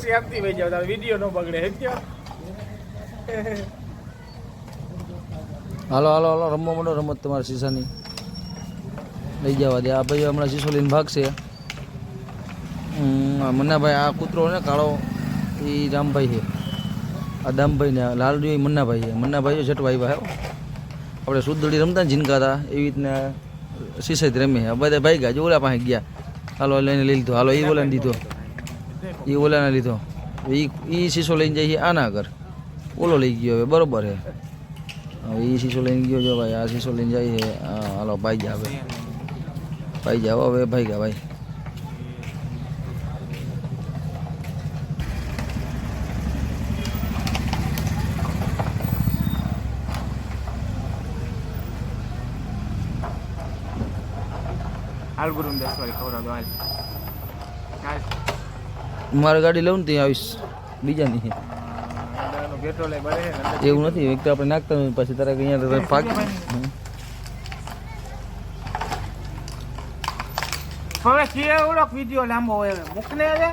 શ્યામથી ભાઈ જાવ વિડીયો નો બગડે હાલો હાલો હાલો રમવા માંડો રમત તમારા શીશાની લઈ જવા દે. આ ભાઈ હમણાં શીશો લઈને ભાગશે. મન્નાભાઈ આ કૂતરો ને કાળો એ રામભાઈ છે. આ દામભાઈ ને લાલજી મન્નાભાઈ છે. મન્નાભાઈ જટભાઈ ભાઈ આપણે સુદડી રમતા ને ઝીનકાતા એવી રીતના શીશે જ રમે. બધા ભાઈ ગયા જો ઓલા પાસે ગયા. હાલો લઈને લઈ લીધો. હાલો એ ઓલાને દીધો. એ ઓલાને લીધો. એ શીશો લઈને જાય છે આના ઘર. ઓલો લઈ ગયો હવે બરોબર છે. હવે એ શીશો લઈને ગયો જો ભાઈ. આ શીશો લઈને જાય છે. હાલો ભાઈ જા હવે ભાઈ જાઓ હવે ભાઈ ગયા ભાઈ. મારે ગાડી લઉં ને ત્યાં આવીશ. બીજા નહીં એવું નથી. એક તો આપણે નાખતા હોય પછી તારે અહીંયા પાક હવે કેવડો વિડીયો લાંબો હોય મૂકને હવે